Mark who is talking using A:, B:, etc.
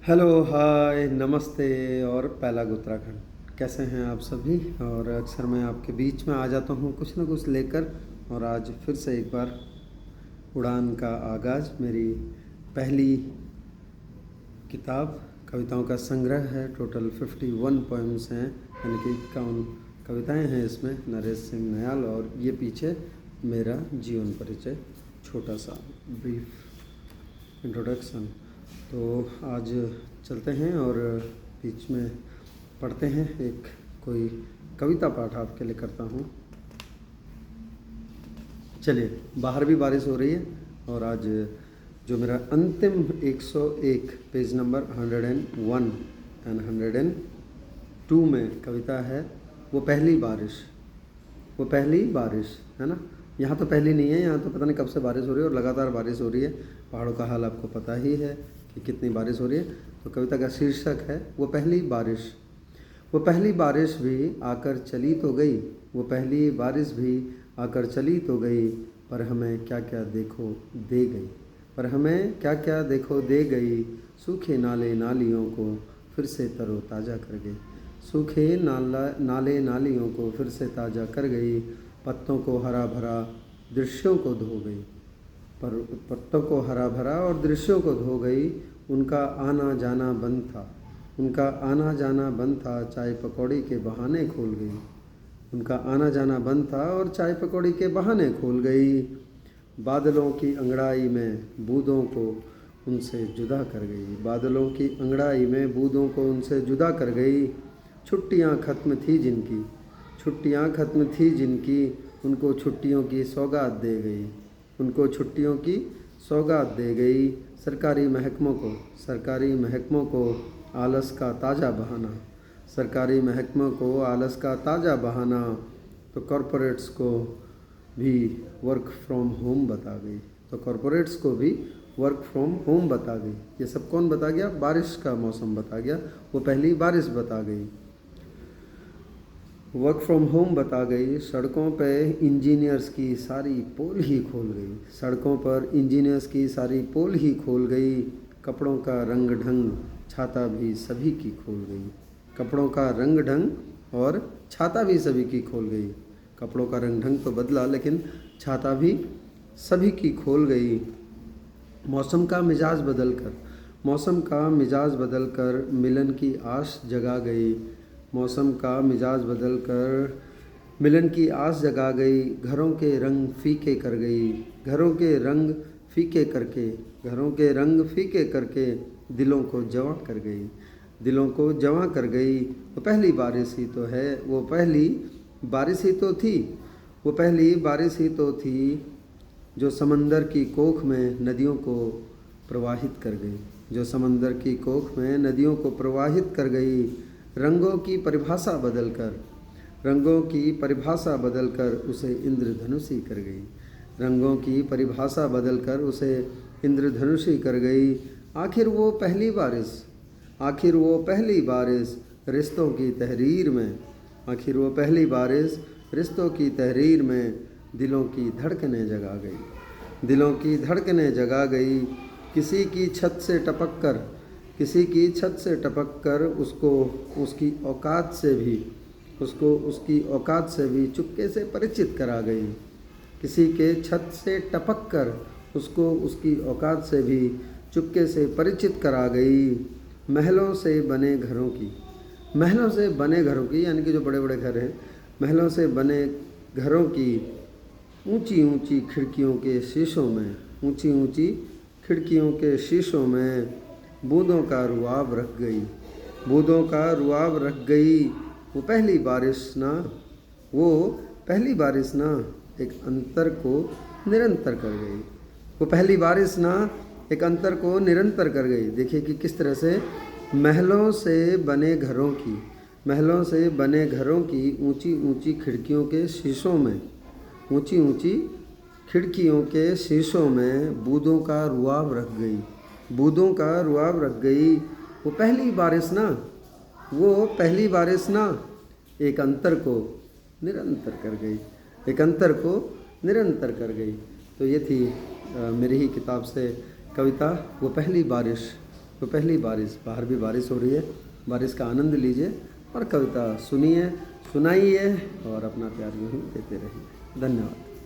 A: Hello, हाय, नमस्ते और पहला उत्तराखंड। कैसे हैं आप सभी? और अक्सर मैं आपके बीच में आ जाता हूँ कुछ ना कुछ लेकर। और आज फिर से एक बार उड़ान का आगाज़। मेरी पहली किताब कविताओं का संग्रह है। टोटल 51 पोएम्स हैं, यानी कि 51 कविताएं हैं इसमें। नरेश सिंह नयाल। और ये पीछे मेरा जीवन परिचय, छोटा सा ब्रीफ इंट्रोडक्शन। तो आज चलते हैं और बीच में पढ़ते हैं। एक कोई कविता पाठ आपके लिए करता हूँ। चलिए, बाहर भी बारिश हो रही है। और आज जो मेरा अंतिम 101 पेज नंबर 101 एंड 102 में कविता है, वो पहली बारिश। वो पहली बारिश है ना। यहाँ तो पहली नहीं है, यहाँ तो पता नहीं कब से बारिश हो रही है और लगातार बारिश हो रही है। पहाड़ों का हाल आपको पता ही है कि कितनी बारिश हो रही है। तो कविता का शीर्षक है वो पहली बारिश। वो पहली बारिश भी आकर चली तो गई, वो पहली बारिश भी आकर चली तो गई, पर हमें क्या क्या देखो दे गई। पर हमें क्या क्या देखो दे गई, सूखे नाले नालियों को फिर से तरोताज़ा कर गई। सूखे नाले नालियों को फिर से ताज़ा कर गई, पत्तों को हरा भरा दृश्यों को धो गई। पर पत्तों को हरा भरा और दृश्यों को धो गई। उनका आना जाना बंद था, उनका आना जाना बंद था, चाय पकौड़ी के बहाने खोल गई। उनका आना जाना बंद था और चाय पकौड़ी के बहाने खोल गई। बादलों की अंगड़ाई में बूंदों को उनसे जुदा कर गई। बादलों की अंगड़ाई में बूंदों को उनसे जुदा कर गई। छुट्टियां खत्म थी जिनकी, छुट्टियां खत्म थी जिनकी, उनको छुट्टियों की सौगात दे गई। उनको छुट्टियों की सौगात दे गई। सरकारी महकमों को, सरकारी महकमों को आलस का ताज़ा बहाना, सरकारी महकमों को आलस का ताज़ा बहाना। तो कॉरपोरेट्स को भी वर्क फ्रॉम होम बता गई। तो कॉरपोरेट्स को भी वर्क फ्रॉम होम बता गई। ये सब कौन बता गया? बारिश का मौसम बता गया। वो पहली बारिश बता गई, वर्क फ्रॉम होम बता गई। सड़कों पे इंजीनियर्स की सारी पोल ही खोल गई, सड़कों पर इंजीनियर्स की सारी पोल ही खोल गई। कपड़ों का रंग ढंग छाता भी सभी की खोल गई। कपड़ों का रंग ढंग और छाता भी सभी की खोल गई। कपड़ों का रंग ढंग तो बदला, लेकिन छाता भी सभी की खोल गई। मौसम का मिजाज बदल कर, मौसम का मिजाज बदल कर मिलन की आस जगा गई। मौसम का मिजाज बदल कर मिलन की आस जगा गई। घरों के रंग फीके कर गई, घरों के रंग फीके करके, घरों के रंग फीके करके दिलों को जवां कर गई, दिलों को जवां कर गई। वो पहली बारिश ही तो है, वो पहली बारिश ही तो थी, वो पहली बारिश ही तो थी, जो समंदर की कोख में नदियों को प्रवाहित कर गई, जो समंदर की कोख में नदियों को प्रवाहित कर गई। रंगों की परिभाषा बदलकर, रंगों की परिभाषा बदलकर उसे इंद्रधनुषी कर गई। रंगों की परिभाषा बदलकर उसे इंद्रधनुषी कर गई। आखिर वो पहली बारिश, आखिर वो पहली बारिश रिश्तों की तहरीर में, आखिर वो पहली बारिश रिश्तों की तहरीर में दिलों की धड़कनें जगा गई, दिलों की धड़कनें जगा गई। किसी की छत से टपक कर, किसी की छत से टपक कर उसको उसकी औकात से भी, उसको उसकी औकात से भी चुपके से परिचित करा गई। किसी के छत से टपक कर उसको उसकी औकात से भी चुपके से परिचित करा गई। महलों से बने घरों की, महलों से बने घरों की, यानी कि जो बड़े बड़े घर हैं, महलों से बने घरों की ऊंची ऊंची खिड़कियों के शीशों में, ऊंची ऊंची खिड़कियों के शीशों में बूंदों का रुआब रख गई, बूंदों का रुआब रख गई। वो पहली बारिश ना, वो पहली बारिश ना एक अंतर को निरंतर कर गई। वो पहली बारिश ना एक अंतर को निरंतर कर गई। देखिए कि किस तरह से महलों से बने घरों की, महलों से बने घरों की ऊंची ऊंची खिड़कियों के शीशों में, ऊंची ऊंची खिड़कियों के शीशों में बूंदों का रुआब रख गई, बूंदों का रुआब रख गई। वो पहली बारिश ना, वो पहली बारिश ना एक अंतर को निरंतर कर गई, एक अंतर को निरंतर कर गई। तो ये थी मेरी ही किताब से कविता वो पहली बारिश। तो पहली बारिश, बाहर भी बारिश हो रही है, बारिश का आनंद लीजिए और कविता सुनिए, सुनाइए और अपना प्यार यूँ ही देते रहिए। धन्यवाद।